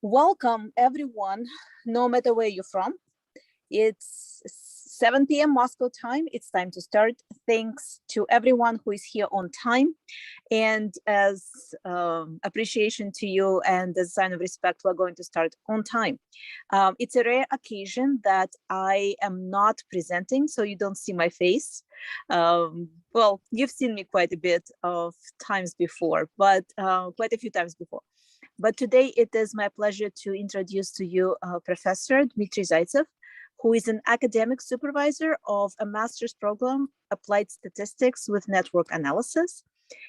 Welcome, everyone, no matter where you're from. It's 7 p.m. Moscow time. It's time to start. Thanks to everyone who is here on time. And as appreciation to you and as a sign of respect, we're going to start on time. It's a rare occasion that I am not presenting, so you don't see my face. Well, you've seen me quite a bit of times before, but quite a few times before. But today it is my pleasure to introduce to you Professor Dmitry Zaytsev, who is an academic supervisor of a master's program, Applied Statistics with Network Analysis.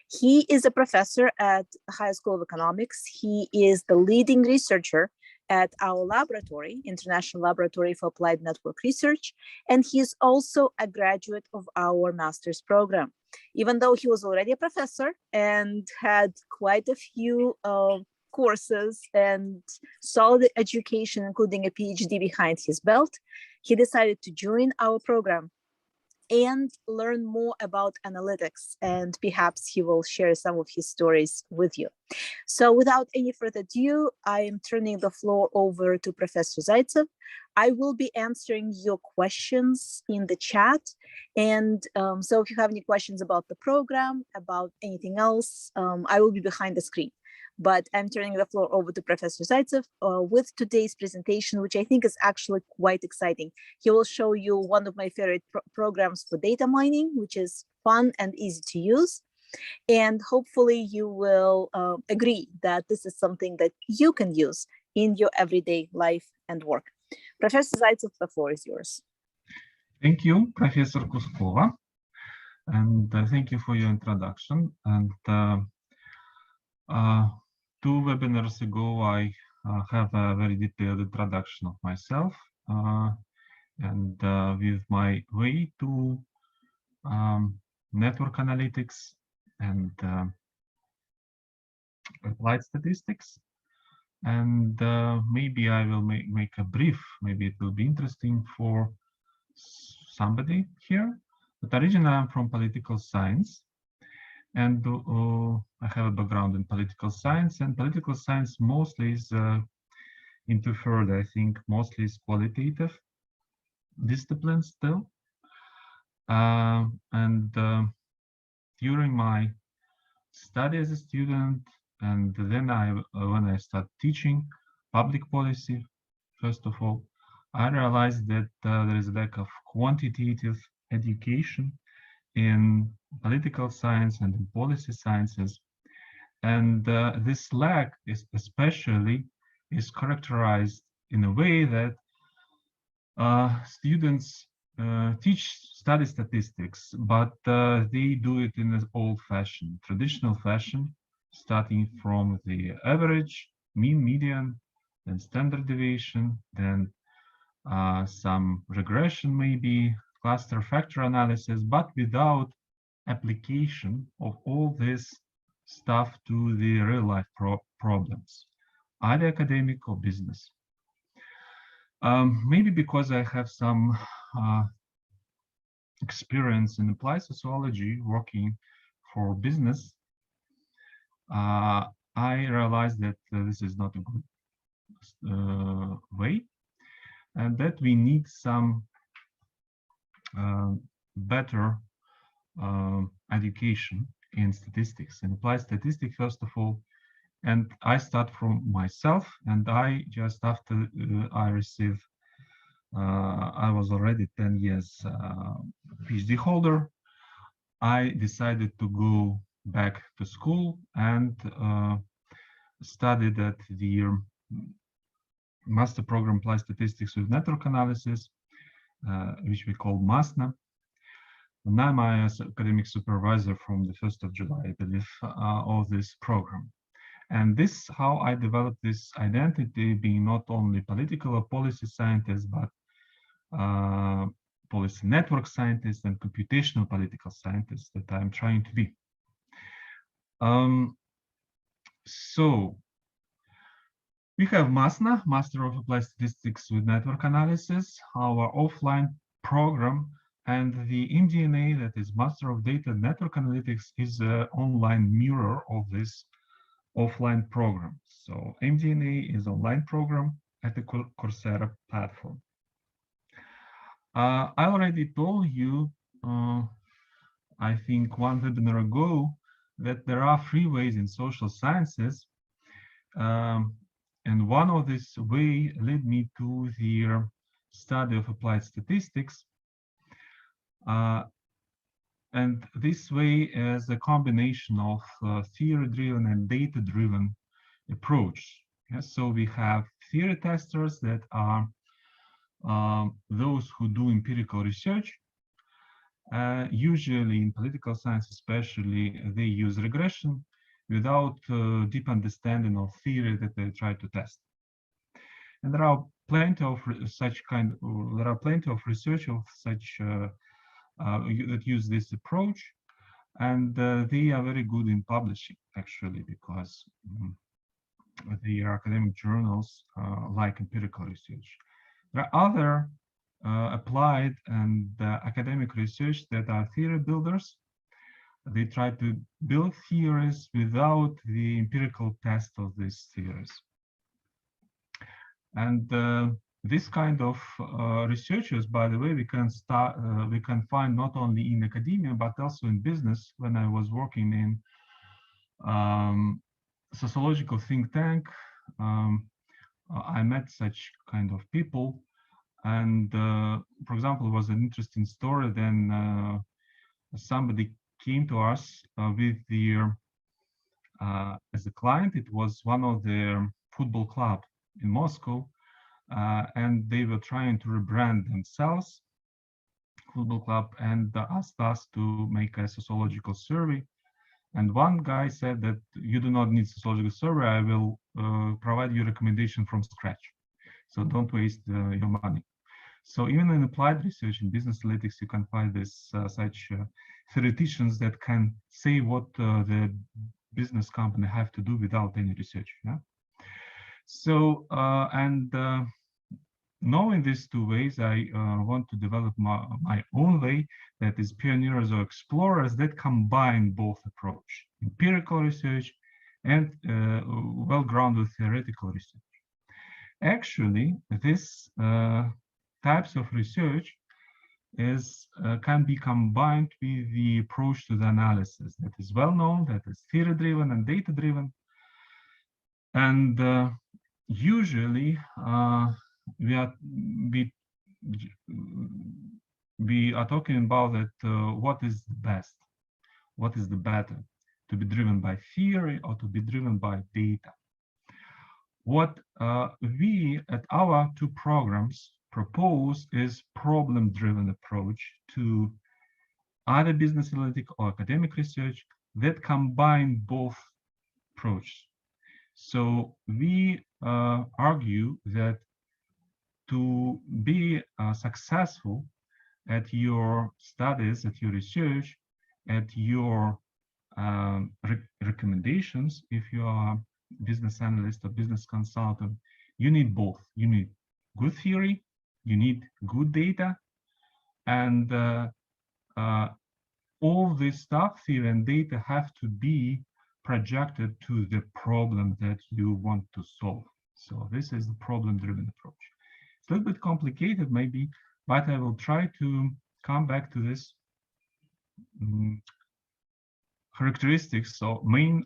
He is a professor at Higher School of Economics. He is the leading researcher at our laboratory, International Laboratory for Applied Network Research, and he is also a graduate of our master's program. Even though he was already a professor and had quite a few courses and solid education, including a PhD behind his belt, he decided to join our program and learn more about analytics, and perhaps he will share some of his stories with you. So without any further ado, I am turning the floor over to Professor Zaytsev. I will be answering your questions in the chat. And so if you have any questions about the program, about anything else, I will be behind the screen. But I'm turning the floor over to Professor Zaytsev with today's presentation, which I think is actually quite exciting. He will show you one of my favorite programs for data mining, which is fun and easy to use. And hopefully you will agree that this is something that you can use in your everyday life and work. Professor Zaytsev, the floor is yours. Thank you, Professor Kuskova. And thank you for your introduction. And 2 webinars ago, I have a very detailed introduction of myself and with my way to network analytics and applied statistics. And maybe I will make a brief, maybe it will be interesting for somebody here. But originally I'm from political science. And I have a background in political science, and political science mostly is into further, I think, mostly is qualitative discipline still. And during my study as a student, and then when I started teaching public policy, first of all, I realized that there is a lack of quantitative education in political science and in policy sciences, and this lack is especially characterized in a way that students study statistics, but they do it in an old-fashioned, traditional fashion, starting from the average, mean, median, then standard deviation, then some regression maybe, cluster factor analysis, but without application of all this stuff to the real life problems, either academic or business. Maybe because I have some experience in applied sociology working for business, I realized that this is not a good way, and that we need some better education in statistics, in applied statistics, first of all. And I start from myself, and I just after I received, I was already 10 years PhD holder, I decided to go back to school and studied at the master program applied statistics with network analysis, which we call MASNA. Now I'm as academic supervisor from the 1st of July, I believe, of this program. And this how I developed this identity, being not only political or policy scientist, but policy network scientist and computational political scientist that I'm trying to be. So we have MASNA, Master of Applied Statistics with Network Analysis, our offline program, and the MDNA, that is Master of Data Network Analytics, is an online mirror of this offline programs. So MDNA is online program at the Coursera platform. I already told you, I think one webinar ago, that there are 3 ways in social sciences. And one of this way led me to the study of applied statistics. And this way is a combination of theory-driven and data-driven approach. Yes, so we have theory testers that are those who do empirical research. Usually in political science especially, they use regression without deep understanding of theory that they try to test. And there are plenty of research of such that use this approach, and they are very good in publishing actually, because the academic journals like empirical research. There are other applied and academic research that are theory builders. They try to build theories without the empirical test of these theories. And this kind of researchers, by the way, we can find not only in academia but also in business. When I was working in sociological think tank, I met such kind of people. And for example, it was an interesting story. Then somebody came to us with their as a client. It was one of their football club in Moscow, and they were trying to rebrand themselves, football club, and asked us to make a sociological survey. And one guy said that you do not need sociological survey. I will provide you recommendation from scratch. So don't waste your money. So even in applied research in business analytics, you can find this such theoreticians that can say what the business company have to do without any research. Yeah. So knowing these 2 ways, I want to develop my own way, that is pioneers or explorers that combine both approach, empirical research and well-grounded theoretical research. Actually, this types of research can be combined with the approach to the analysis that is well known, that is theory-driven and data-driven. And usually we are talking about that what is the best, what is the better, to be driven by theory or to be driven by data. What we at our 2 programs propose is problem-driven approach to either business analytic or academic research that combine both approaches. So we argue that to be successful at your studies, at your research, at your recommendations, if you are business analyst or business consultant, you need both. You need good theory, you need good data, and all this stuff, theory and data, have to be projected to the problem that you want to solve. So this is the problem-driven approach. It's a little bit complicated maybe, but I will try to come back to this characteristics. So main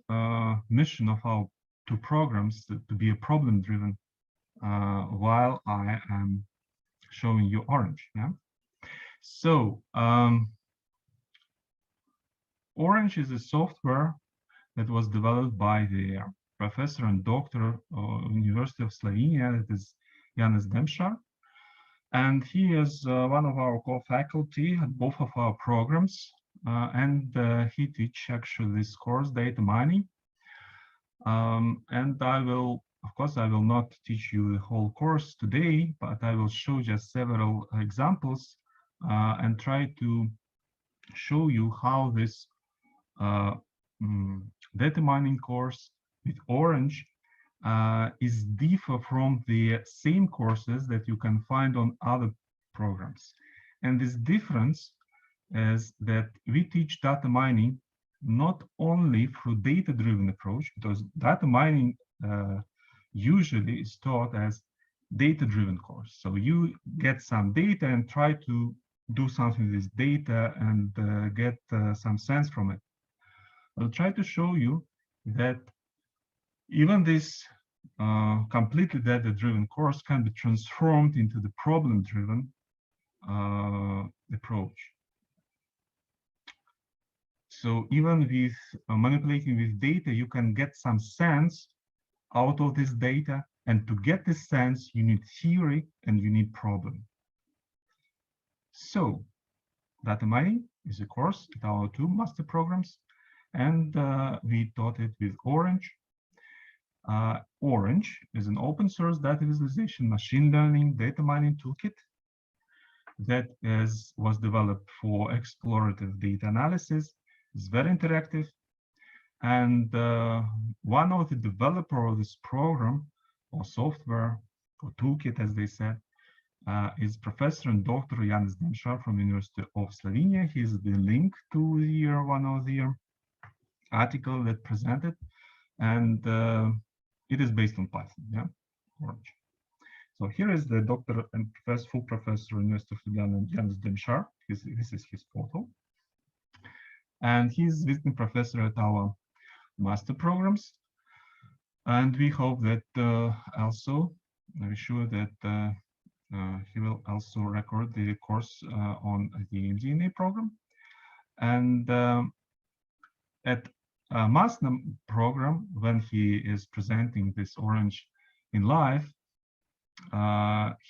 mission of our 2 programs to be a problem-driven while I am showing you orange. Yeah. So orange is a software that was developed by the professor and doctor of University of Slovenia, that is Janez Demšar. And he is one of our co-faculty at both of our programs. And he teaches actually this course, data mining. And I will, of course, I will not teach you the whole course today, but I will show just several examples and try to show you how this data mining course with Orange is different from the same courses that you can find on other programs. And this difference is that we teach data mining not only through data-driven approach, because data mining usually is taught as data-driven course. So you get some data and try to do something with this data and get some sense from it. I'll try to show you that even this completely data-driven course can be transformed into the problem-driven approach. So even with manipulating with data, you can get some sense out of this data. And to get this sense, you need theory and you need problem. So data mining is a course at our 2 master programs. And we taught it with Orange. Orange is an open source data visualization machine learning data mining toolkit that was developed for explorative data analysis. It's very interactive. And one of the developer of this program or software or toolkit, as they said, is Professor and Dr. Janez Demšar from University of Slovenia. He's the link to one of the article that presented, and it is based on Python, yeah, Orange. So here is the Dr. and full Professor University of Ljubljana, Janez Demšar. This is his photo. And he's visiting professor at our master programs. And we hope that also, we're sure that he will also record the course on the DNA program. And at MASNA program, when he is presenting this Orange in live,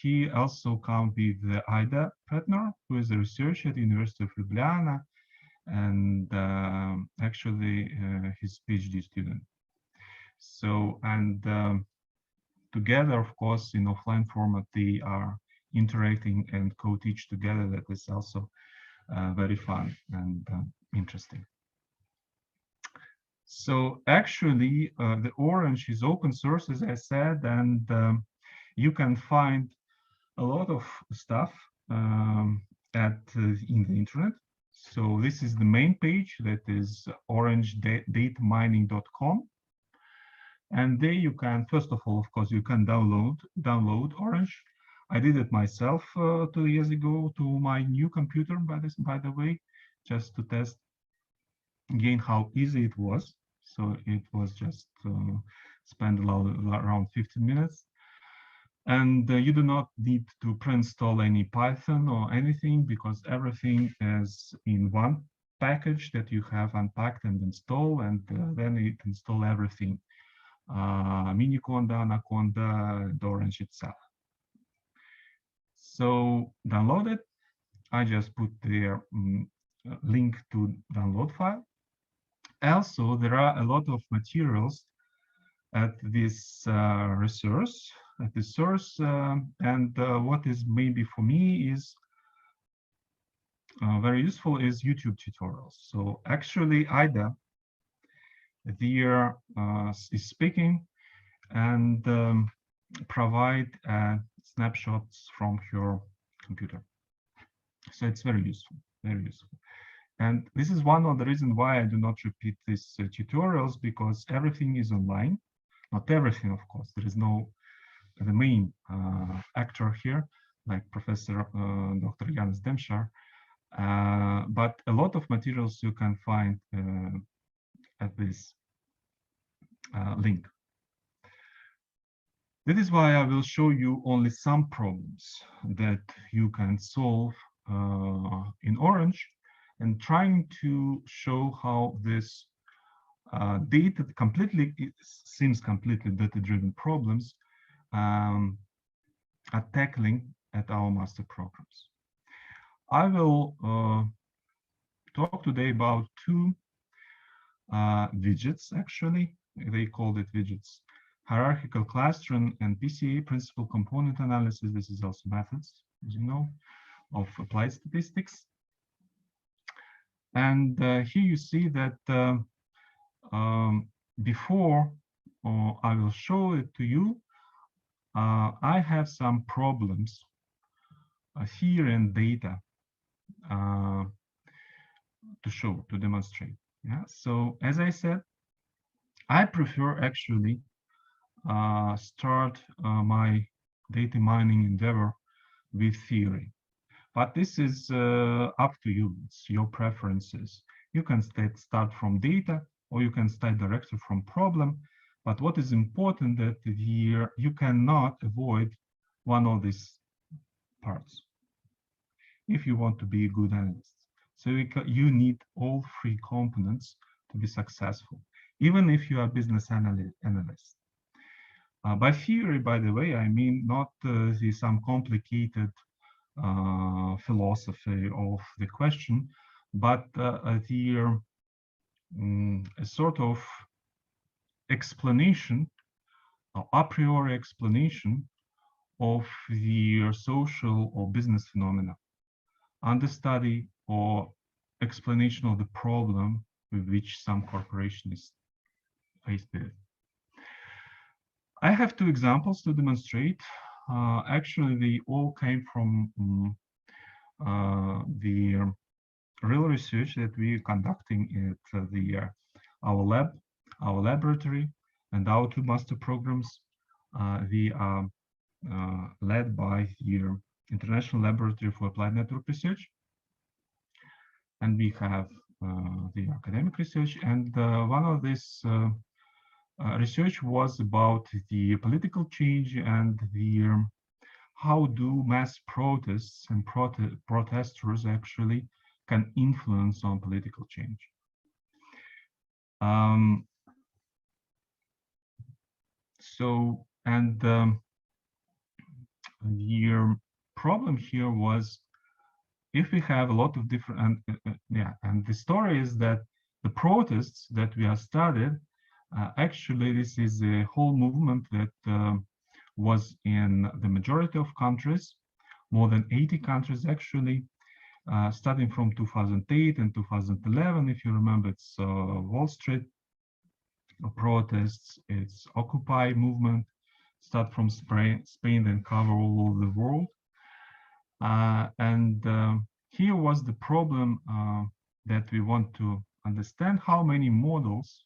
he also comes with the Ida Petner, who is a researcher at the University of Ljubljana, and actually his PhD student. So, and together, of course, in offline format, they are interacting and co-teach together. That is also very fun and interesting. So actually, the Orange is open source, as I said, and you can find a lot of stuff in the internet. So this is the main page, that is orangedatamining.com. And there you can, first of all, of course, you can download Orange. I did it myself 2 years ago to my new computer, by the way, just to test again how easy it was. So it was just spend around 15 minutes. And you do not need to pre-install any Python or anything, because everything is in one package that you have unpacked and install, and then it install everything, Miniconda, Anaconda, and Orange itself. So download it. I just put the link to download file. Also, there are a lot of materials at this resource. At the source, and what is maybe for me is very useful is YouTube tutorials. So actually, Ida there is speaking and provide snapshots from her computer. So it's very useful, very useful. And this is one of the reasons why I do not repeat these tutorials, because everything is online. Not everything, of course. There is no the main actor here, like Professor Dr. Janez Demšar, but a lot of materials you can find at this link. That is why I will show you only some problems that you can solve in Orange, and trying to show how this data seems completely data-driven problems are tackling at our master programs. I will talk today about 2 widgets, actually. They called it widgets. Hierarchical clustering and PCA, principal component analysis. This is also methods, as you know, of applied statistics. And here you see that before I will show it to you, I have some problems here in data to demonstrate. Yeah, so as I said, I prefer actually start my data mining endeavor with theory. But this is up to you. It's your preferences. You can start from data, or you can start directly from problem. But what is important that here you cannot avoid one of these parts if you want to be a good analyst. So you need all three components to be successful, even if you are a business analyst. By theory, by the way, I mean not some complicated philosophy of the question, but a sort of explanation, a priori explanation of the social or business phenomena, understudy or explanation of the problem with which some corporation is faced with. I have two examples to demonstrate. Actually, they all came from the real research that we are conducting at our laboratory, and our two master programs. We are led by the International Laboratory for Applied Network Research, and we have the academic research. And one of this research was about the political change and the how do mass protests and protesters actually can influence on political change. The problem here was, if we have a lot of different, and the story is that the protests that we have studied, actually this is a whole movement that was in the majority of countries, more than 80 countries actually, starting from 2008 and 2011. If you remember, it's Wall Street protests, it's Occupy movement, start from Spain and cover all over the world. Here was the problem that we want to understand how many models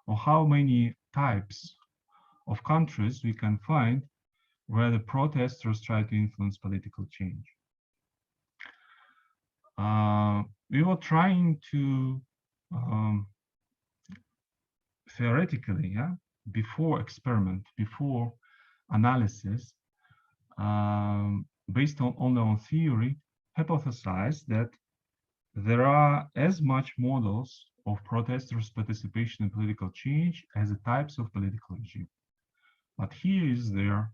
or how many types of countries we can find where the protesters try to influence political change. We were trying to theoretically, before experiment, before analysis, based only on theory, hypothesize that there are as much models of protesters' participation in political change as the types of political regime. But here is their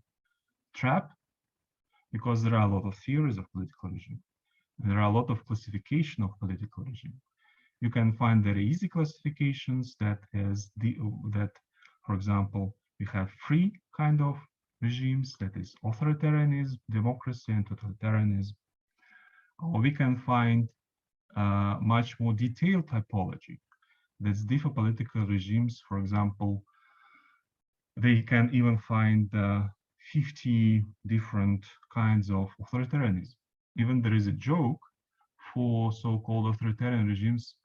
trap, because there are a lot of theories of political regime. There are a lot of classification of political regime. You can find very easy classifications that for example, we have three kind of regimes, that is authoritarianism, democracy, and totalitarianism. Or we can find much more detailed typology. That's different political regimes. For example, they can even find 50 different kinds of authoritarianism. Even there is a joke for so-called authoritarian regimes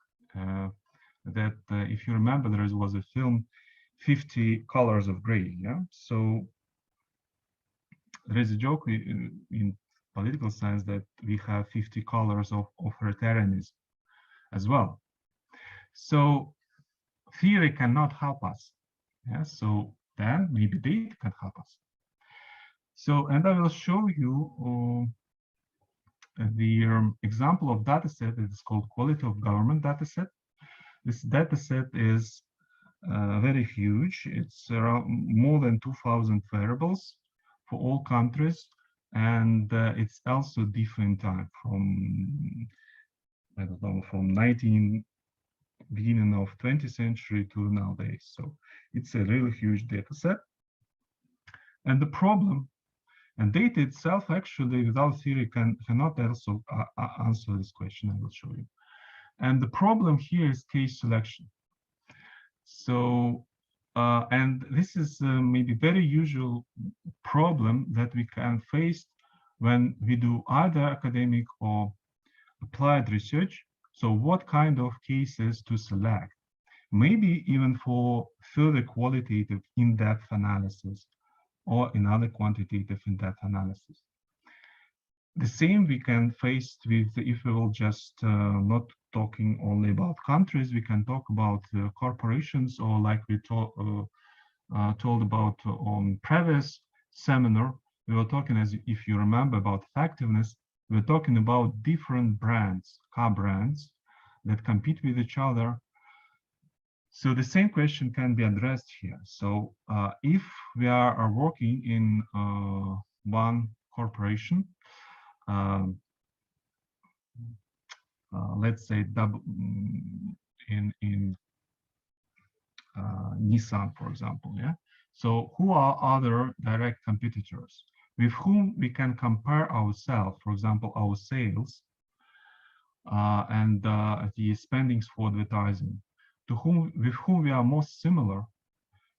that if you remember, there was a film, 50 Colors of Gray. Yeah, so there is a joke in political science that we have 50 colors of authoritarianism as well. So theory cannot help us. Yeah, so then maybe data can help us. So, and I will show you the example of dataset that is called quality of government dataset. This dataset is very huge. It's around more than 2,000 variables for all countries, and it's also different time from, I don't know, from beginning of 20th century to nowadays. So it's a really huge data set. And the problem, and data itself actually without theory cannot also answer this question. I will show you. And the problem here is case selection. So, and this is maybe very usual problem that we can face when we do either academic or applied research. So what kind of cases to select? Maybe even for further qualitative in-depth analysis or another quantitative in-depth analysis. The same we can face with, if we will just not talking only about countries, we can talk about corporations, or like we told about on previous seminar, we were talking, as if you remember, about effectiveness. We're talking about different brands, car brands that compete with each other. So the same question can be addressed here. So if we are working in one corporation, let's say in Nissan, for example, yeah. So who are other direct competitors with whom we can compare ourselves, for example, our sales and the spendings for advertising, with whom we are most similar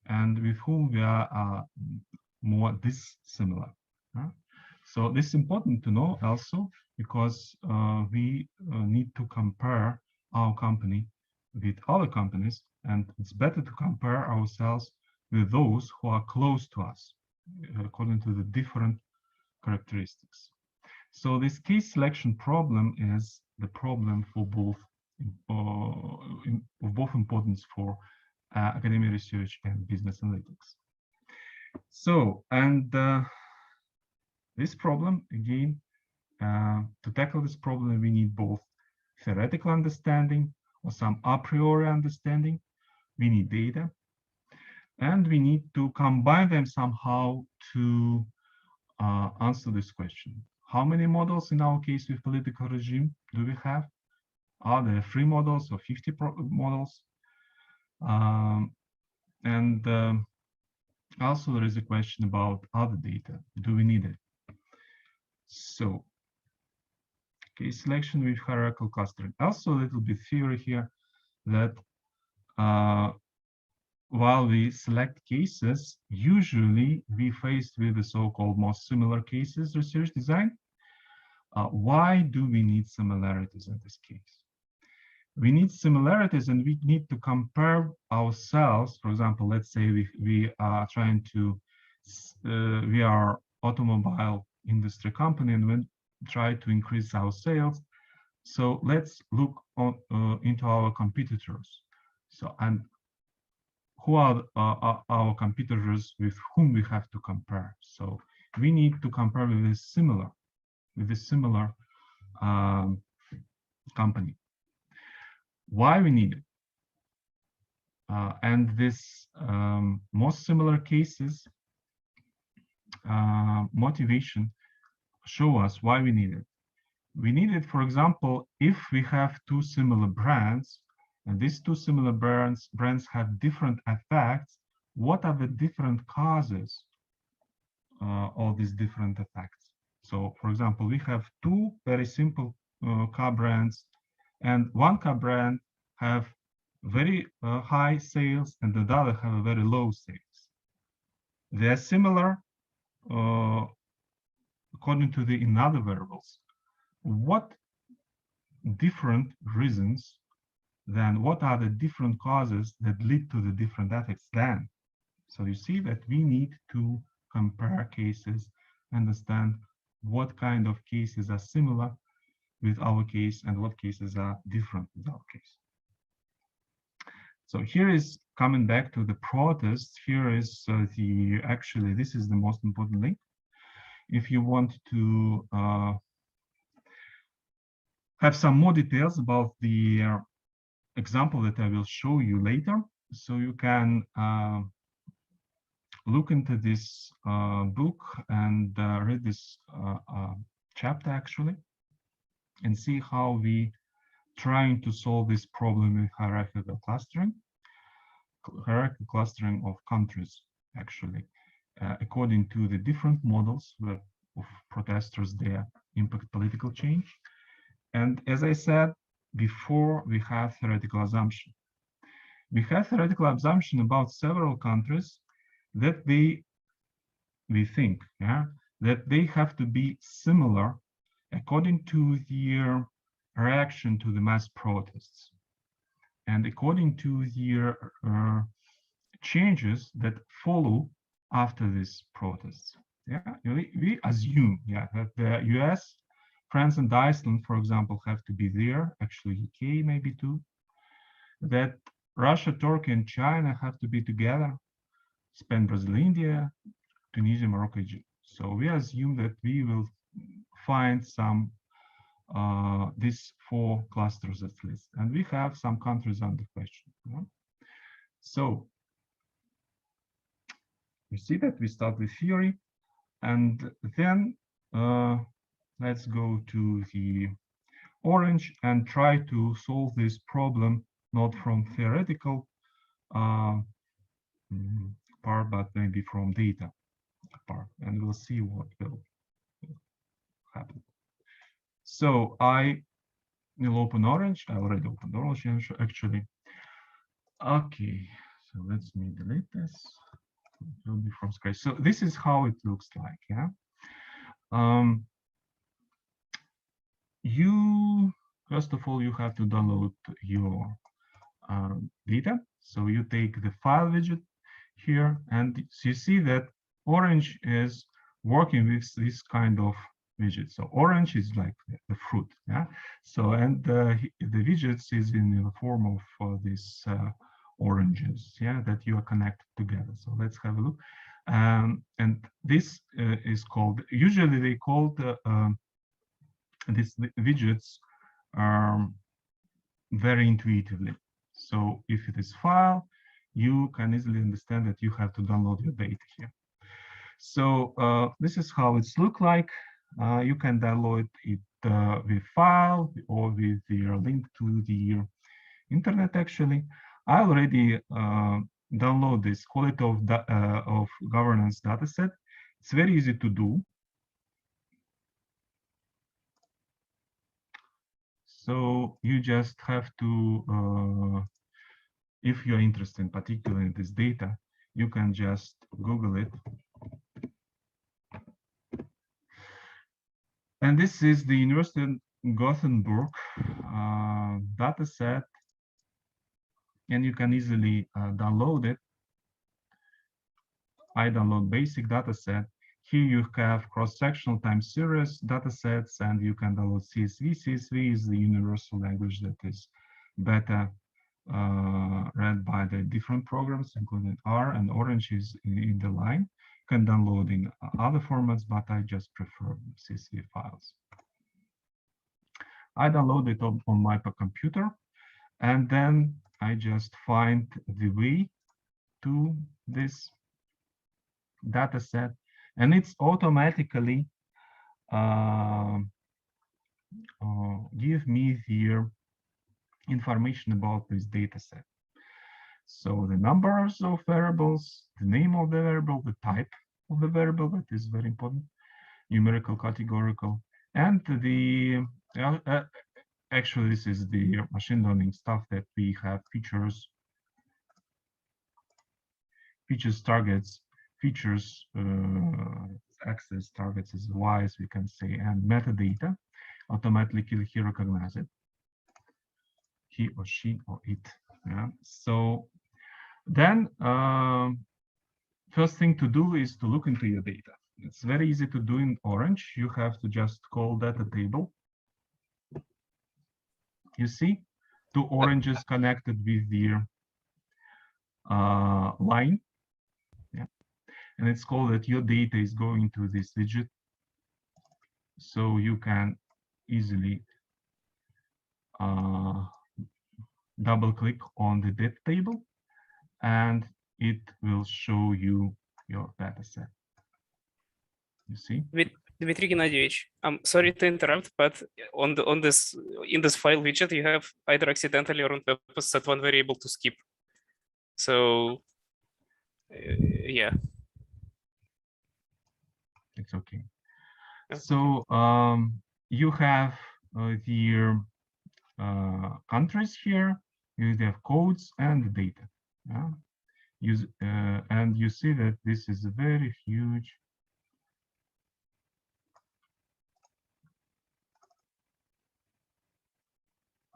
and with whom we are more dissimilar. So this is important to know also, because we need to compare our company with other companies, and it's better to compare ourselves with those who are close to us according to the different characteristics. So this case selection problem is the problem for both of both importance for academic research and business analytics. So, and this problem, again, to tackle this problem, we need both theoretical understanding or some a priori understanding. We need data, and we need to combine them somehow to answer this question. How many models in our case with political regime do we have? Are there 3 models or 50 models? Also there is a question about other data. Do we need it? So, case selection with hierarchical clustering. Also a little bit theory here that while we select cases, usually we faced with the so-called most similar cases research design. Why do we need similarities in this case? We need similarities, and we need to compare ourselves. For example, let's say we are trying to, we are automobile industry company, and we try to increase our sales. So let's look on, into our competitors. So, and who are our competitors with whom we have to compare? So we need to compare with a similar company. Why we need it? And this most similar cases motivation show us why we need it. We need it, for example, if we have 2 similar brands, and these 2 similar brands have different effects. What are the different causes of these different effects? So, for example, we have 2 very simple car brands, and one car brand have very high sales, and the other have a very low sales. They are similar according to the in other variables. What different reasons, then what are the different causes that lead to the different effects then? So you see that we need to compare cases, understand what kind of cases are similar with our case and what cases are different with our case. So here is coming back to the protests. Here is actually, this is the most important link. If you want to have some more details about the example that I will show you later, so you can look into this book and read this chapter actually, and see how we trying to solve this problem with hierarchical clustering of countries actually, according to the different models of protesters there impact political change. And as I said before, we have theoretical assumption. We have theoretical assumption about several countries that we think, yeah, that they have to be similar according to their reaction to the mass protests. And according to the changes that follow after these protests. Yeah, we assume, yeah, that the US, France, and Iceland, for example, have to be there, actually UK maybe too, that Russia, Turkey, and China have to be together, Spain, Brazil, India, Tunisia, Morocco, Egypt. So we assume that we will find some these 4 clusters at least, and we have some countries under question. Yeah? So you see that we start with theory, and then let's go to the orange and try to solve this problem not from theoretical part, but maybe from data part, and we'll see what will happen. So I will open orange. I already opened orange actually. Okay, so let me delete this. It will be from scratch. So this is how it looks like. Yeah. You first of all you have to download your data. So you take the file widget here, and you see that orange is working with this kind of widget. So orange is like the fruit, yeah. So and the widgets is in the form of these oranges, yeah, that you are connected together. So let's have a look. And this is called, usually they call these widgets very intuitively. So if it is file, you can easily understand that you have to download your data here. So this is how it's look like. You can download it with file or with your link to the internet. Actually, I already download this quality of governance dataset. It's very easy to do. So you just have to, if you're interested in particular in this data, you can just Google it. And this is the University of Gothenburg data set, and you can easily download it. I download basic data set. Here you have cross-sectional time series data sets, and you can download CSV. CSV is the universal language that is better read by the different programs, including R, and orange is in the line. You can download in other formats, but I just prefer CSV files. I download it on my computer, and then I just find the way to this data set, and it's automatically give me the information about this data set. So the numbers of variables, the name of the variable, the type of the variable, that is very important, numerical, categorical, and the actually this is the machine learning stuff that we have: features, targets, features, access, targets is Y, as we can say, and metadata automatically he recognize it, he or she or it. Yeah. So then first thing to do is to look into your data. It's very easy to do in orange. You have to just call data table. You see 2 oranges connected with the line. Yeah. And it's called that your data is going to this widget. So you can easily double click on the data table, and it will show you your data set. You see? Dmitry Gennadievich, I'm sorry to interrupt, but in this file widget, you have either accidentally or on purpose set one variable to skip. So yeah, it's okay. Okay. So you have the countries here. You have codes and data. Yeah? And you see that this is a very huge.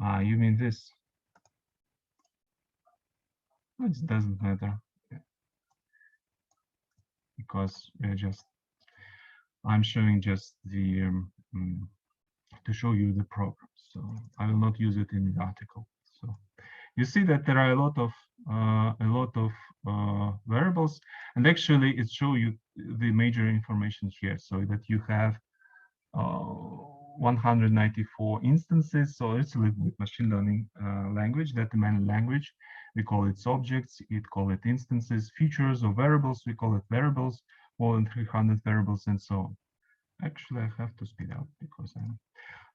You mean this? It doesn't matter because I'm showing just the to show you the program. So I will not use it in the article. So you see that there are a lot of variables, and actually it shows you the major information here, so that you have 194 instances. So it's a little bit machine learning language, that manual language. We call it objects, it call it instances, features or variables, we call it variables, more than 300 variables, and so on. Actually, I have to speed up because I'm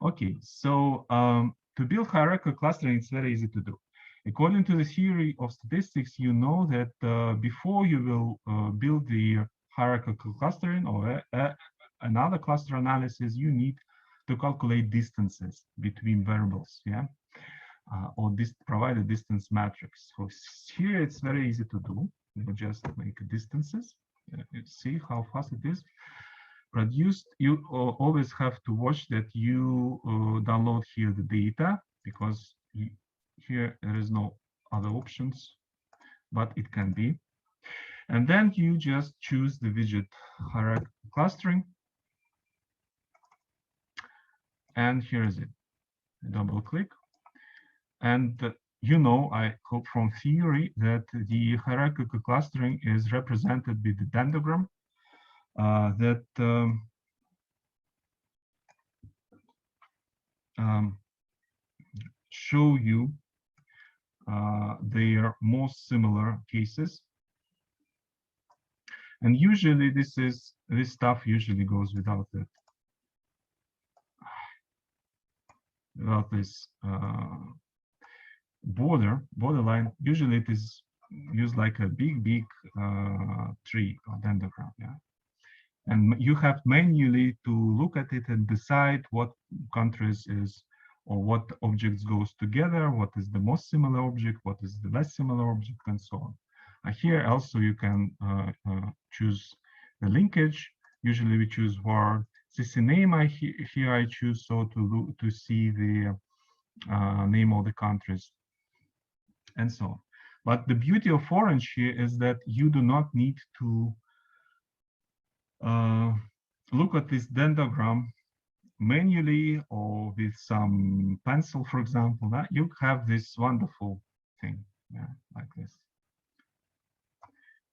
okay. So to build hierarchical clustering, it's very easy to do. According to the theory of statistics, you know that before you will build the hierarchical clustering or another cluster analysis, you need to calculate distances between variables, yeah, or provide a distance matrix. So here it's very easy to do. You just make distances. You see how fast it is produced. You always have to watch that you download here the data, because here there is no other options, but it can be. And then you just choose the widget hierarchical clustering. And here is it. Double click. And you know, I hope from theory, that the hierarchical clustering is represented with the dendrogram that show you their most similar cases. And usually this stuff usually goes without it. Without this borderline, usually it is used like a big tree or dendrogram, yeah. And you have manually to look at it and decide what countries is, or what objects goes together, what is the most similar object, what is the less similar object, and so on. Here also you can choose the linkage. Usually we choose var CC-name. Here I choose so to see the name of the countries, and so on. But the beauty of Orange here is that you do not need to look at this dendrogram manually or with some pencil, for example. That you have this wonderful thing, yeah, like this.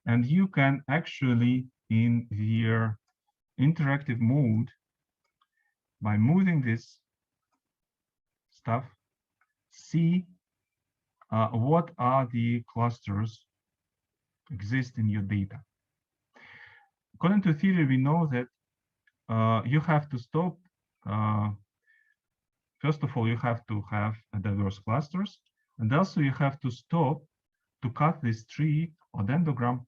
And you can actually, in the interactive mode, by moving this stuff, see what are the clusters exist in your data. According to theory, we know that you have to stop. First of all, you have to have diverse clusters, and also you have to stop to cut this tree or dendrogram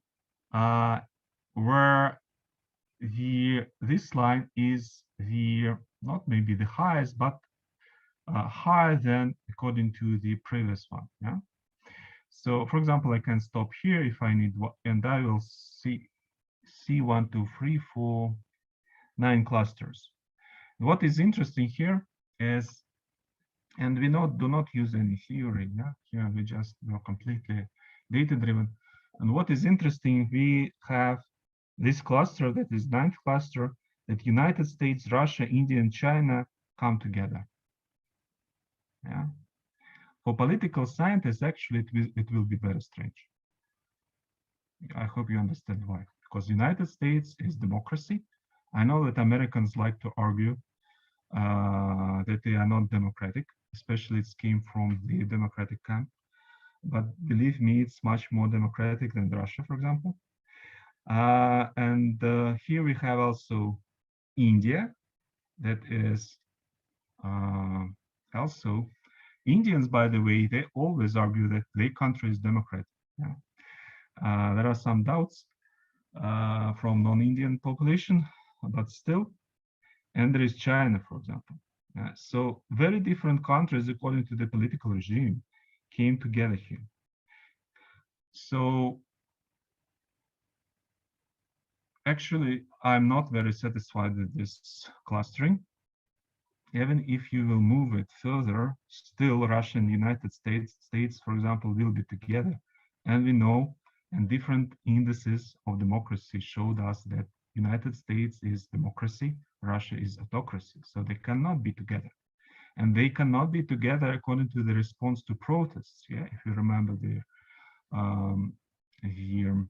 where this line is not maybe the highest, but higher than according to the previous one. Yeah. So, for example, I can stop here if I need, and I will see 1, 2, 3, 4, 9 clusters. What is interesting here is, and we do not use any theory. Yeah, here we just completely data-driven. And what is interesting, we have this cluster that is 9th cluster, that United States, Russia, India, and China come together. Yeah. For political scientists, actually, it will be very strange. I hope you understand why. Because United States is democracy. I know that Americans like to argue that they are not democratic, especially it came from the democratic camp. But believe me, it's much more democratic than Russia, for example. And here we have also India, that is also Indians, by the way, they always argue that their country is democratic. Yeah. There are some doubts from non-Indian population, but still. And there is China, for example. So very different countries, according to the political regime, came together here. So actually, I'm not very satisfied with this clustering. even if you will move it further, still Russia and United States, for example, will be together. And we know, and different indices of democracy showed us that United States is democracy, Russia is autocracy. So they cannot be together. And they cannot be together according to the response to protests. Yeah, if you remember here,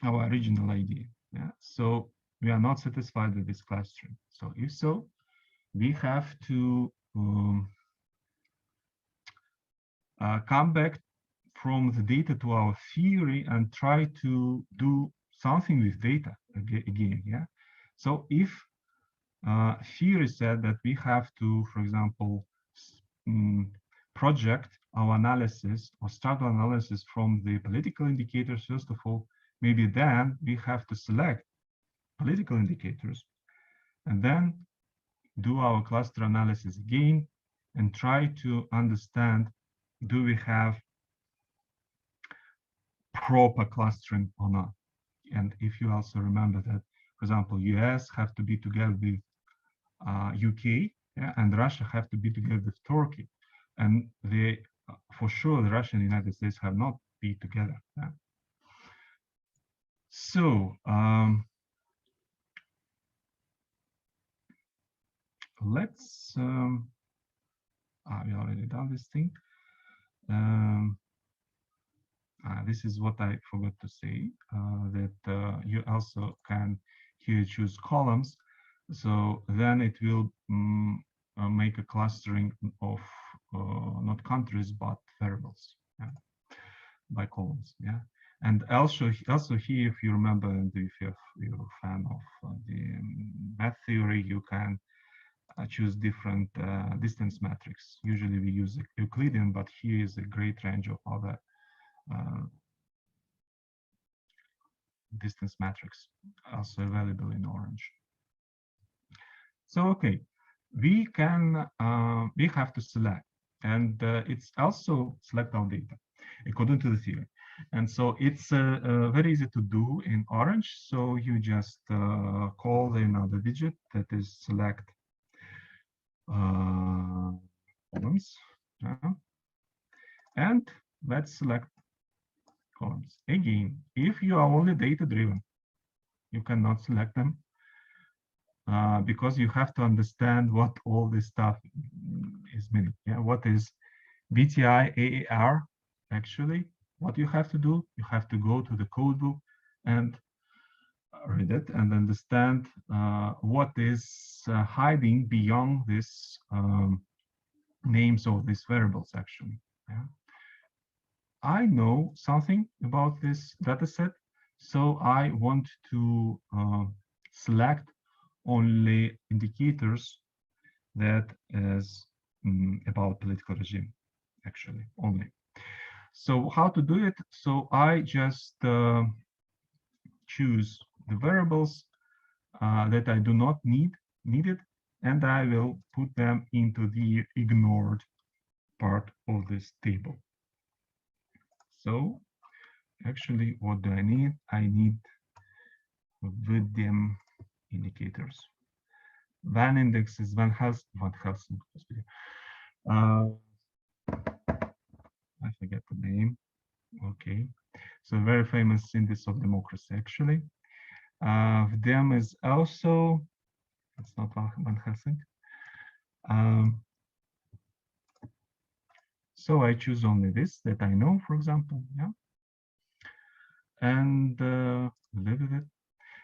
our original idea. Yeah, so we are not satisfied with this clustering. So if so, we have to come back from the data to our theory and try to do something with data again. Yeah. So if theory said that we have to, for example, project our analysis or start our analysis from the political indicators, first of all, maybe then we have to select political indicators and then do our cluster analysis again and try to understand, do we have proper clustering or not? And if you also remember that, for example, US have to be together with UK, yeah, and Russia have to be together with Turkey. And they, for sure, the Russia and the United States have not be together. Yeah. So let's, we already done this thing. This is what I forgot to say, that you also can here choose columns. So then it will make a clustering of not countries, but variables, yeah, by columns. Yeah. And also here, if you remember, and if you're a fan of the math theory, you can choose different distance metrics. Usually we use Euclidean, but here is a great range of other distance metrics also available in orange. So okay, we can we have to select, and it's also select our data according to the theory. And so it's very easy to do in orange. So you just call another digit, that is select columns, and let's select columns. Again, if you are only data driven, you cannot select them because you have to understand what all this stuff is meaning. Yeah, what is BTI AAR actually? What you have to do, you have to go to the code book and read it and understand what is hiding beyond this names of these variables actually. Yeah. I know something about this data set, so I want to select only indicators that is about political regime, actually, only. So how to do it? So I just choose the variables that I do not need it, and I will put them into the ignored part of this table. So actually, what do I need? I need VDM indicators. Van index is Van Helsing. I forget the name. Okay, so very famous index of democracy actually. VDM is also, it's not Van Helsing. So I choose only this that I know, for example, yeah, and live with it.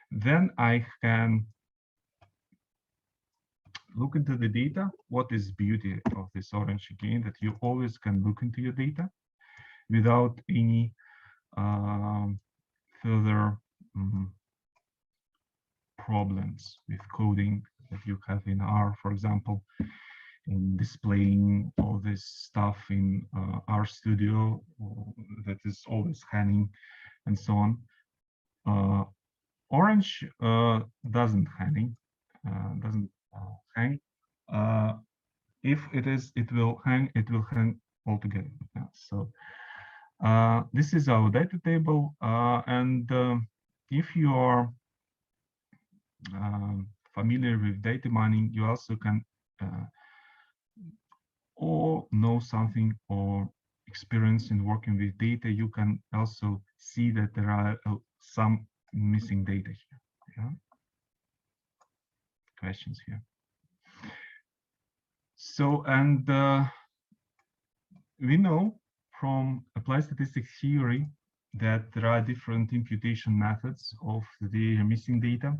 Then I can look into the data. What is beauty of this orange again, that you always can look into your data without any further problems with coding that you have in R, for example, in displaying all this stuff in R Studio that is always hanging and so on. Orange doesn't hang. If it is, it will hang altogether. Yeah, so this is our data table, and if you are familiar with data mining, you also can or know something or experience in working with data, you can also see that there are some missing data here. Yeah? Questions here. So, and we know from applied statistics theory that there are different imputation methods of the missing data.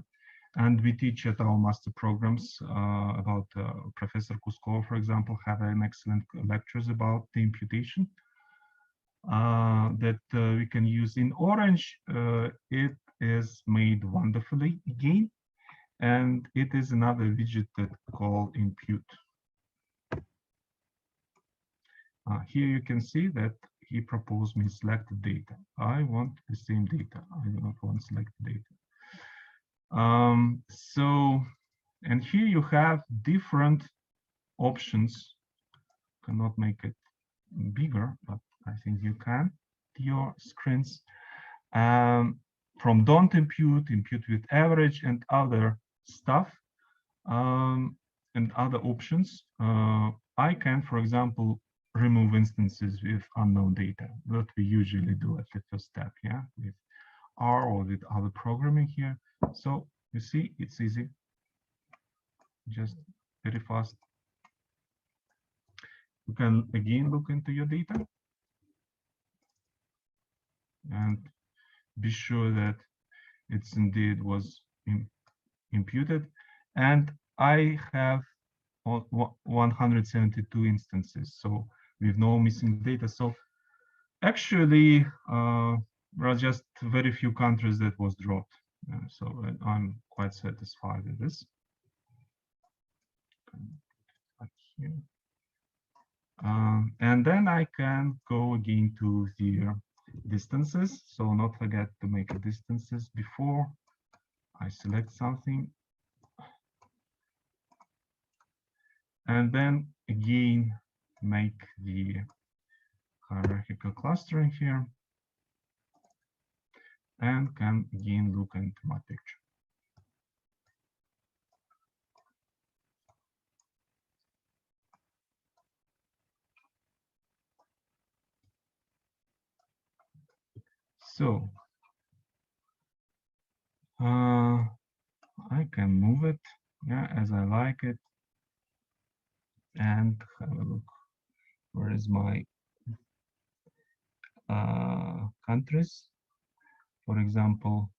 And we teach at our master programs about Professor Kuskov, for example, have an excellent lectures about the imputation that we can use. In orange, it is made wonderfully again, and it is another widget that called impute. Here you can see that he proposed me selected data. I want the same data. I do not want selected data. So, and here you have different options. Cannot make it bigger, but I think you can. Your screens from don't impute, impute with average, and other stuff, and other options. I can, for example, remove instances with unknown data that we usually do at the first step, yeah, with R or with other programming here. So you see, it's easy, just very fast. You can again look into your data and be sure that it's indeed was imputed. And I have 172 instances, so with no missing data. So actually, there are just very few countries that was dropped. So I'm quite satisfied with this. And then I can go again to the distances. So not forget to make a distances before I select something. And then again, make the hierarchical clustering here. And can again look into my picture. So I can move it, yeah, as I like it, and have a look. Where is my countries? For example,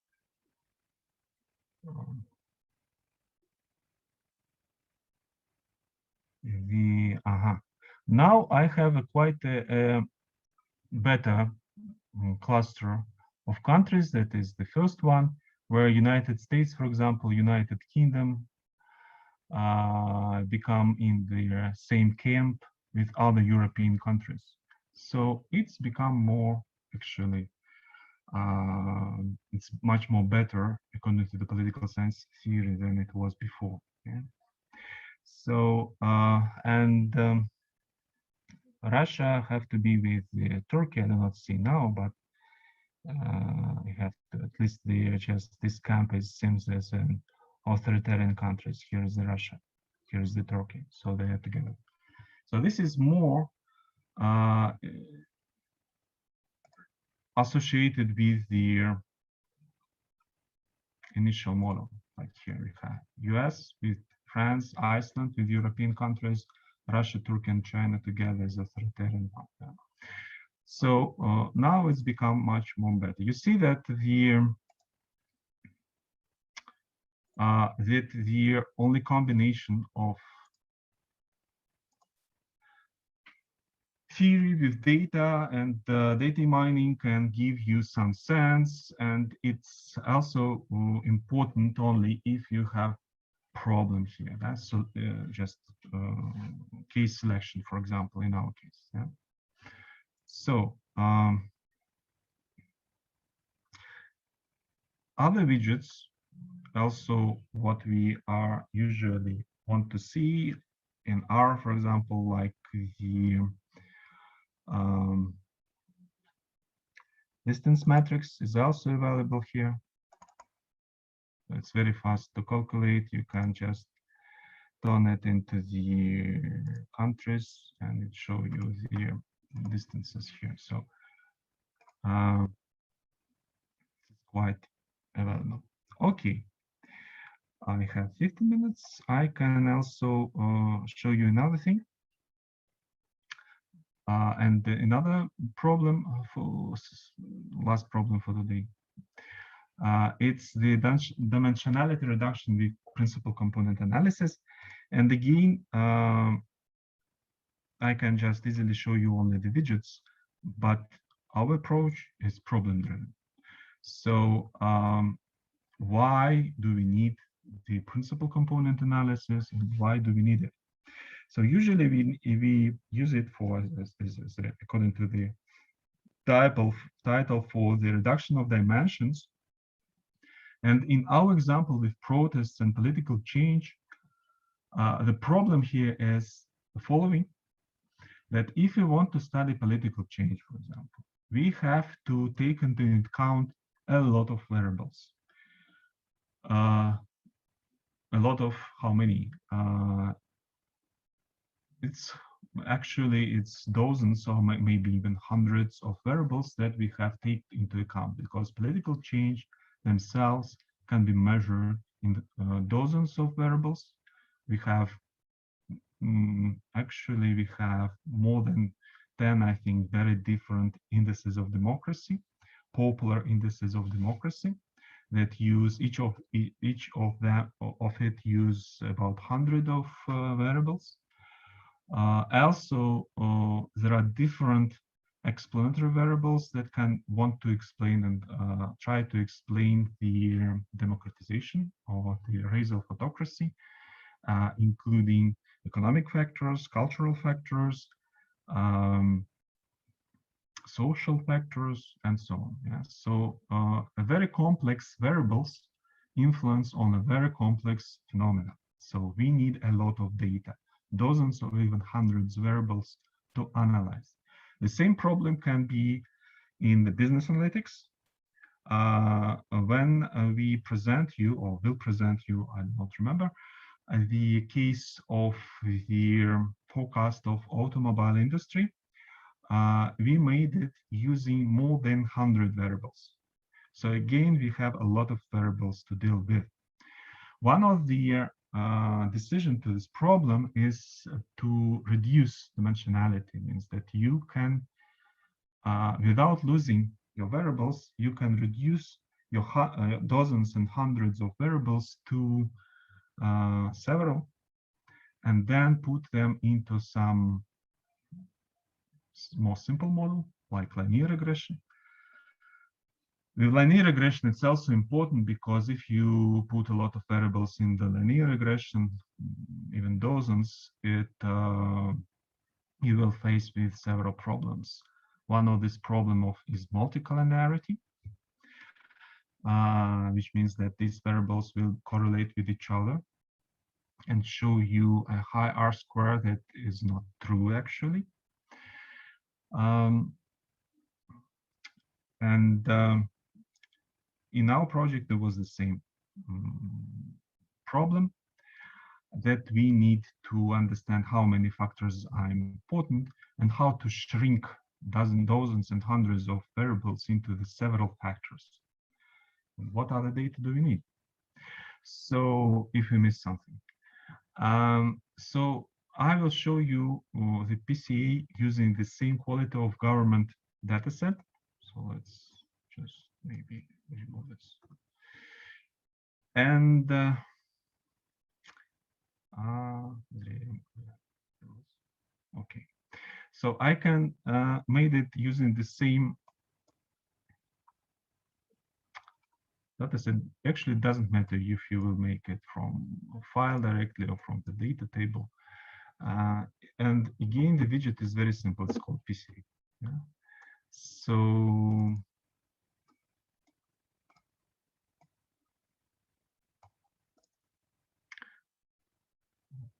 now I have a quite a better cluster of countries. That is the first one, where United States, for example, United Kingdom become in the same camp with other European countries. So it's become more actually, it's much more better according to the political science theory than it was before. Yeah? So, Russia have to be with Turkey. I do not see now, but we have to, at least just this camp is seems as an authoritarian countries. Here is the Russia, here is the Turkey. So they are together. So this is more associated with the initial model. Like here we have US with France, Iceland with European countries, Russia, Turkey, and China together as authoritarian partner. So now it's become much more better. You see that the only combination of theory with data and data mining can give you some sense, and it's also important only if you have problem here. That's so just case selection, for example, in our case. Yeah. So other widgets, also what we are usually want to see in R, for example, like the distance matrix is also available here. It's very fast to calculate. You can just turn it into the countries, and it show you the distances here. So quite available. Okay, I have 15 minutes. I can also show you another thing. And another problem for last problem for today. It's the dimensionality reduction with principal component analysis. And again, I can just easily show you only the digits, but our approach is problem driven. So why do we need the principal component analysis, and why do we need it? So usually we use it for, according to the title, for the reduction of dimensions. And in our example with protests and political change, the problem here is the following, that if we want to study political change, for example, we have to take into account a lot of variables. A lot of how many? It's dozens or maybe even hundreds of variables that we have to take into account, because political change themselves can be measured in dozens of variables. We have actually we have more than 10, I think, very different indices of democracy, popular indices of democracy, that use each of it use about 100 of variables. Also, there are different explanatory variables that can want to explain and try to explain the democratization or the rise of autocracy, including economic factors, cultural factors, social factors, and so on. Yeah? So a very complex variables influence on a very complex phenomena. So we need a lot of data, dozens or even hundreds of variables to analyze. The same problem can be in the business analytics. When we present you, or will present you, I don't remember, the case of the forecast of automobile industry, we made it using more than 100 variables. So again, we have a lot of variables to deal with. One of the decision to this problem is to reduce dimensionality. Means that you can, without losing your variables, you can reduce your dozens and hundreds of variables to several, and then put them into some more simple model like linear regression. With linear regression, it's also important because if you put a lot of variables in the linear regression, even dozens, you will face with several problems. One of this problem is multicollinearity, which means that these variables will correlate with each other and show you a high R square that is not true actually. In our project, there was the same problem, that we need to understand how many factors are important and how to shrink dozens and hundreds of variables into the several factors. And what other data do we need? So if we miss something. So I will show you the PCA using the same quality of government dataset. So let's just maybe remove this. And okay, so I can made it using the same dataset. Actually, it doesn't matter if you will make it from a file directly or from the data table. And again, the widget is very simple. It's called PCA. Yeah? So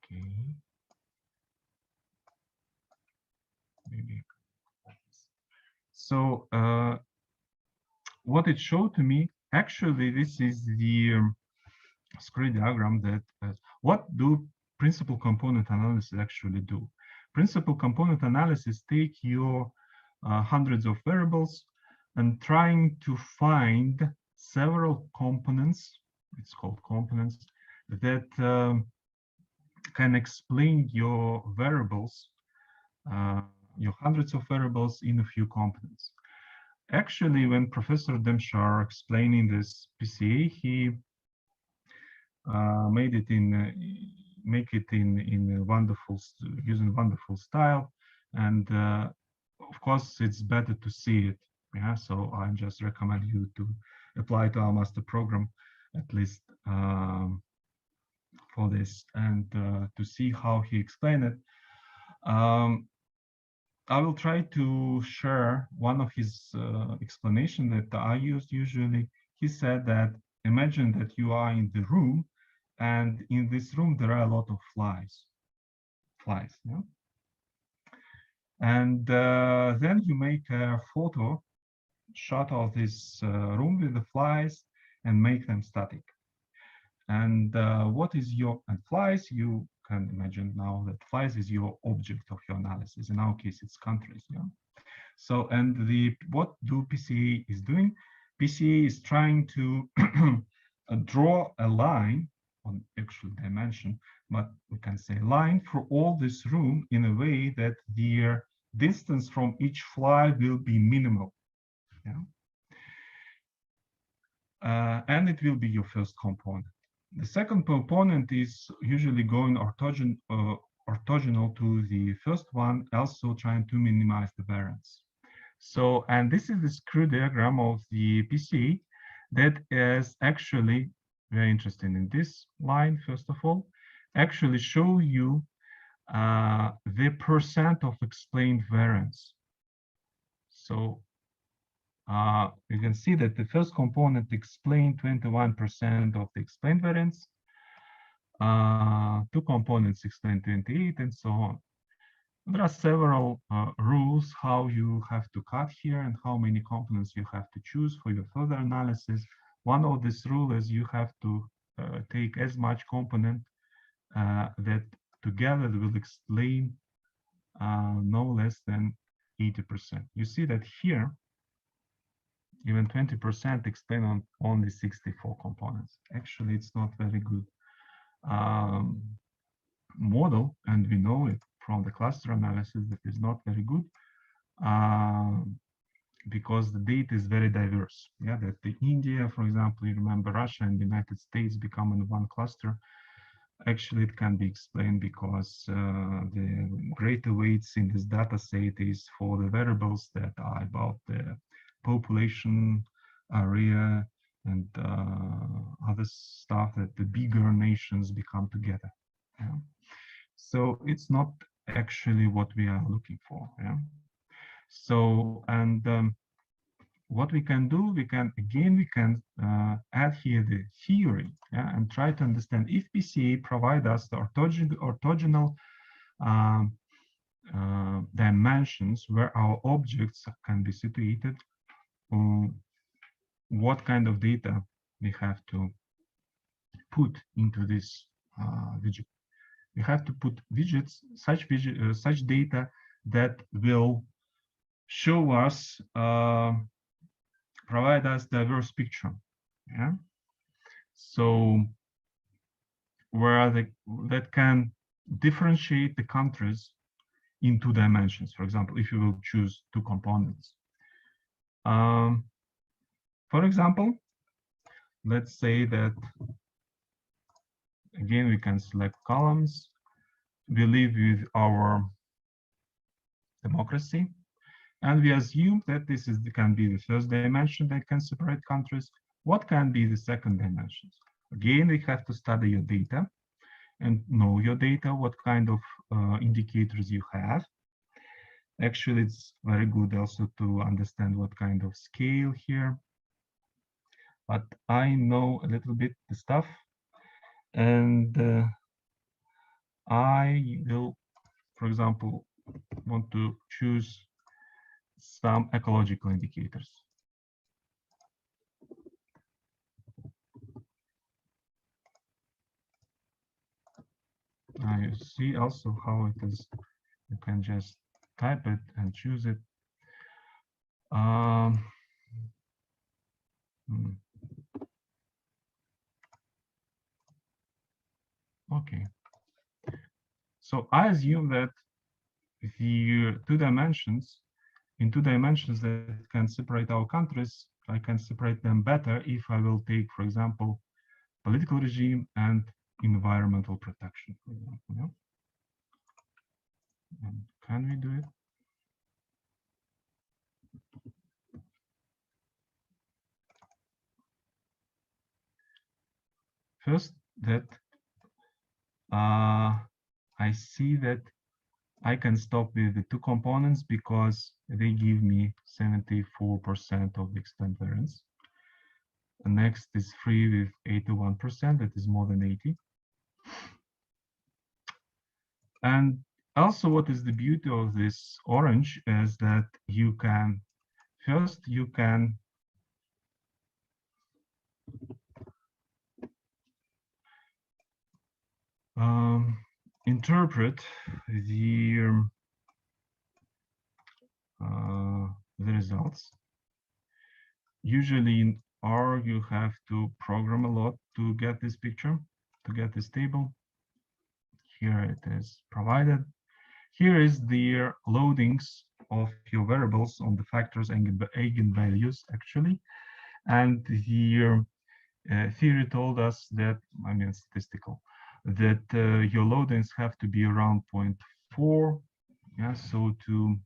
okay, maybe. So what it showed to me, actually, this is the screen diagram that what do principal component analysis actually do. Principal component analysis take your hundreds of variables and trying to find several components, it's called components, that can explain your variables, your hundreds of variables in a few components. Actually, when Professor Demshar explaining this PCA, he make it in a wonderful, using wonderful style, and of course it's better to see it. Yeah, so I just recommend you to apply to our master program at least for this, and to see how he explained it. I will try to share one of his explanation that I used usually. He said that imagine that you are in the room, and in this room there are a lot of flies, yeah? And then you make a photo shot of this room with the flies and make them static. And what is your, and flies, you can imagine now that flies is your object of your analysis. In our case, it's countries. Yeah. So, and what do PCA is doing? PCA is trying to draw a line on actual dimension, but we can say line for all this room in a way that their distance from each fly will be minimal. Yeah. And it will be your first component. The second component is usually going orthogonal to the first one, also trying to minimize the variance. So, and this is the screw diagram of the PCA that is actually very interesting. In this line, first of all, actually show you the percent of explained variance. So you can see that the first component explained 21% of the explained variance. Two components explain 28, and so on. There are several rules how you have to cut here and how many components you have to choose for your further analysis. One of these rules is you have to take as much component that together will explain no less than 80%. You see that here, even 20% explain on only 64 components. Actually, it's not very good model, and we know it from the cluster analysis that is not very good because the data is very diverse. Yeah, that the India, for example, you remember Russia and the United States become in one cluster. Actually, it can be explained because the greater weights in this data set is for the variables that are about the population, area, and other stuff that the bigger nations become together. Yeah. So it's not actually what we are looking for. Yeah. So, and what we can do, we can add here the theory, yeah, and try to understand if PCA provide us the orthogonal dimensions where our objects can be situated, what kind of data we have to put into this widget. We have to put widgets, such data that will show us, provide us diverse picture. Yeah. So where that can differentiate the countries in 2 dimensions. For example, if you will choose 2 components. For example, let's say that, again, we can select columns. We live with our democracy, and we assume that this can be the first dimension that can separate countries. What can be the second dimensions? Again, we have to study your data and know your data, what kind of indicators you have. Actually, it's very good also to understand what kind of scale here. But I know a little bit the stuff, and I will, for example, want to choose some ecological indicators. You see also how it is. You can just type it and choose it. Okay. So I assume that the in 2 dimensions that can separate our countries, I can separate them better if I will take, for example, political regime and environmental protection, for example. Yeah? And can we do it? First, that I see that I can stop with the 2 components because they give me 74% of the extent variance. The next is 3 with 81%, that is more than 80. And also what is the beauty of this orange is that you can, first you can interpret the results. Usually in R, you have to program a lot to get this picture, to get this table. Here it is provided. Here is the loadings of your variables on the factors and eigenvalues, actually. And the theory told us that, I mean, statistical, that your loadings have to be around 0.4. Yeah, so to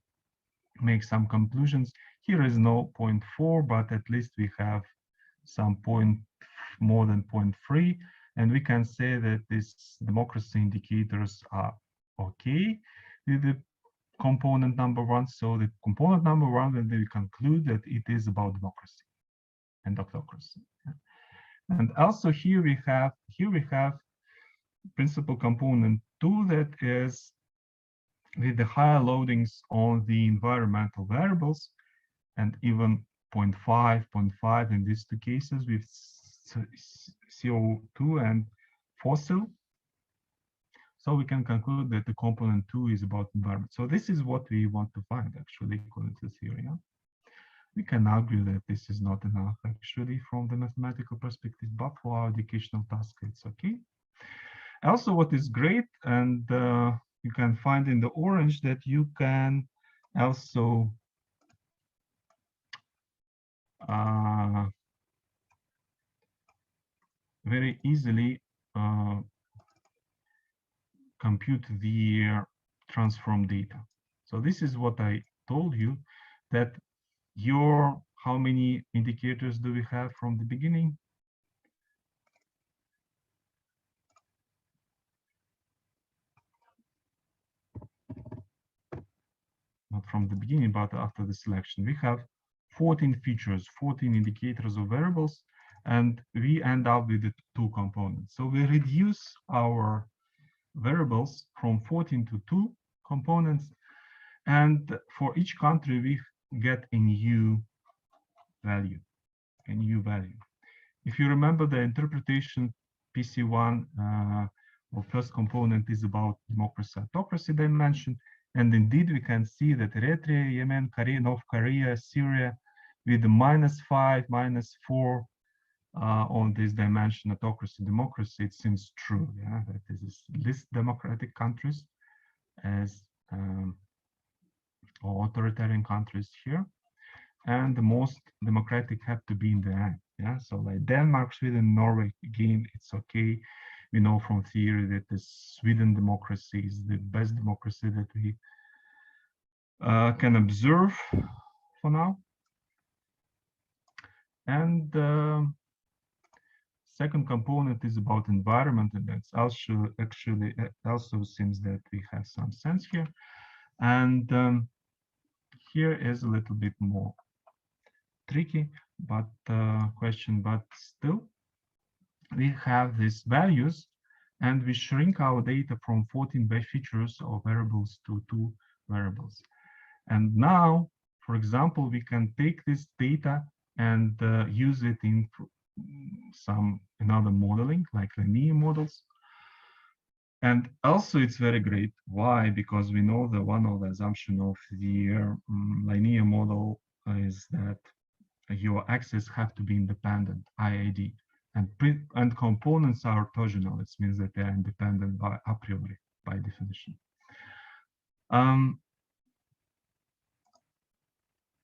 make some conclusions, here is no 0.4, but at least we have some point more than 0.3, and we can say that these democracy indicators are okay with the component number 1. So the component number 1, then we conclude that it is about democracy and autocracy. And also here we have principal component 2 that is with the higher loadings on the environmental variables, and even 0.5, 0.5 in these 2 cases with CO2 and fossil. So we can conclude that the component 2 is about environment. So this is what we want to find, actually, according to the theory. Yeah? We can argue that this is not enough, actually, from the mathematical perspective, but for our educational task, it's okay. Also, what is great, and you can find in the orange, that you can also very easily compute the transform data. So this is what I told you, that how many indicators do we have from the beginning? Not from the beginning, but after the selection. We have 14 features, 14 indicators of variables, and we end up with the 2 components. So we reduce our variables from 14 to 2 components, and for each country we get a new value, If you remember the interpretation, PC1 or first component is about democracy, autocracy dimension, and indeed we can see that Eritrea, Yemen, Korea, North Korea, Syria, with the -5, -4 on this dimension, autocracy, democracy, it seems true. Yeah, that is least democratic countries as or authoritarian countries here, and the most democratic have to be in the end. Yeah, so like Denmark, Sweden, Norway, again, it's okay. We know from theory that the Sweden democracy is the best democracy that we can observe for now. And second component is about environment, and that's also actually also seems that we have some sense here. And here is a little bit more tricky, but question, but still we have these values, and we shrink our data from 14 features of variables to 2 variables. And now, for example, we can take this data and use it in some another modeling, like linear models. And also it's very great. Why? Because we know that one of the assumptions of the linear model is that your access have to be independent, IID, and components are orthogonal. It means that they are independent by a priori, by definition.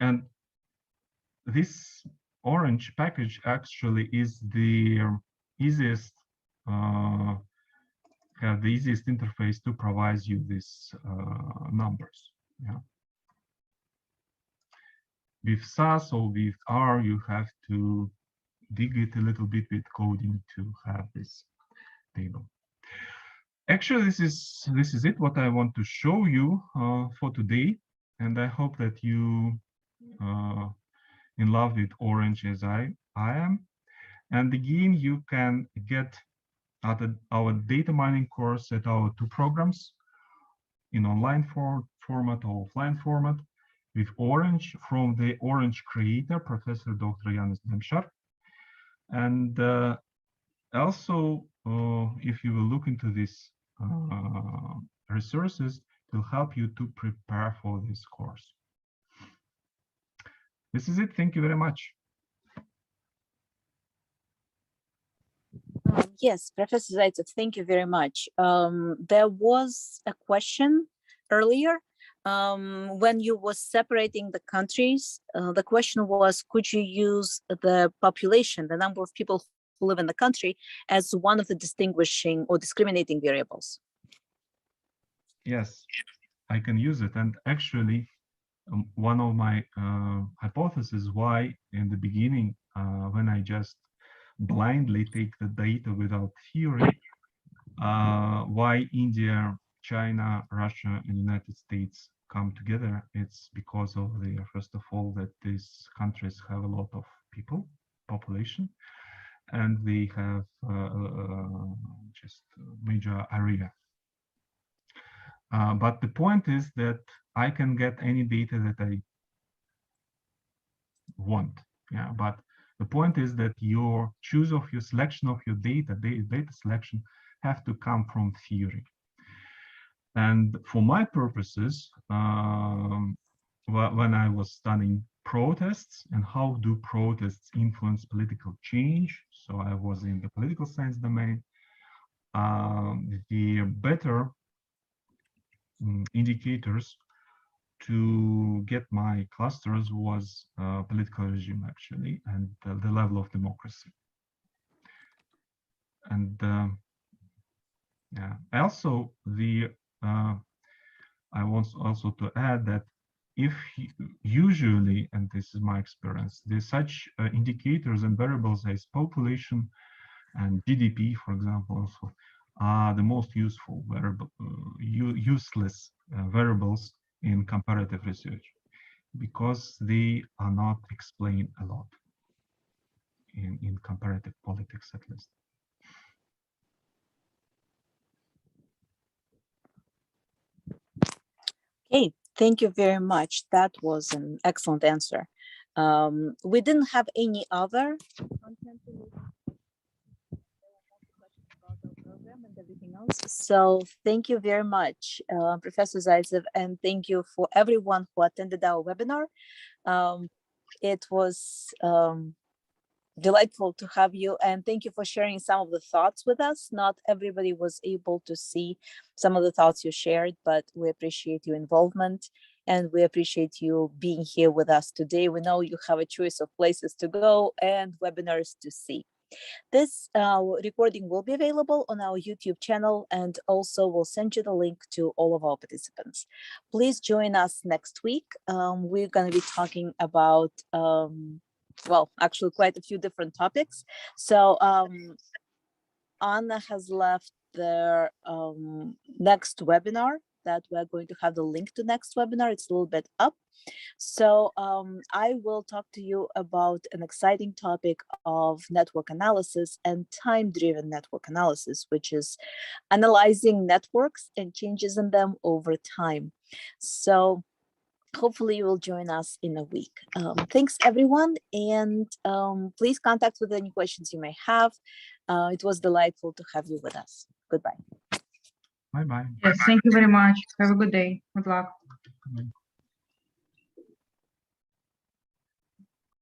And this orange package actually is the easiest have the easiest interface to provide you these numbers. Yeah. With SAS or with R, you have to dig it a little bit with coding to have this table. Actually, this is it what I want to show you for today, and I hope that you in love with Orange as I am. And again, you can get at our data mining course at our 2 programs in online format or offline format with Orange from the Orange creator, Professor Dr. Yanis Demshar. And also, if you will look into these resources, it will help you to prepare for this course. This is it. Thank you very much. Yes, Professor Zaytsev, thank you very much. There was a question earlier when you were separating the countries. The question was, could you use the population, the number of people who live in the country, as one of the distinguishing or discriminating variables? Yes, I can use it. And actually, one of my hypotheses why in the beginning, when I just blindly take the data without theory, why India, China, Russia, and United States come together, it's because of the, first of all, that these countries have a lot of population, and they have just major area. But the point is that I can get any data that I want. Yeah, but the point is that your choose of your selection of your data selection have to come from theory. And for my purposes, when I was studying protests and how do protests influence political change, so I was in the political science domain, the better indicators to get my clusters was political regime, actually, and the level of democracy. And yeah, also I want also to add that if usually, and this is my experience, there's such indicators and variables as population and GDP, for example, also are the most useful variable, useless variables in comparative research, because they are not explained a lot in comparative politics, at least. Okay, thank you very much. That was an excellent answer. We didn't have any other content about our program and everything else. So thank you very much, Professor Zaytsev, and thank you for everyone who attended our webinar. It was delightful to have you, and thank you for sharing some of the thoughts with us. Not everybody was able to see some of the thoughts you shared, but we appreciate your involvement and we appreciate you being here with us today. We know you have a choice of places to go and webinars to see. This recording will be available on our YouTube channel, and also we'll send you the link to all of our participants. Please join us next week. We're going to be talking about well, actually quite a few different topics. So Anna has left their next webinar that we're going to have the link to next webinar. It's a little bit up. So I will talk to you about an exciting topic of network analysis and time-driven network analysis, which is analyzing networks and changes in them over time. So hopefully you will join us in a week. Thanks everyone, and please contact with any questions you may have. It was delightful to have you with us. Goodbye. Bye-bye. Yes, thank you very much. Have a good day. Good luck. Bye.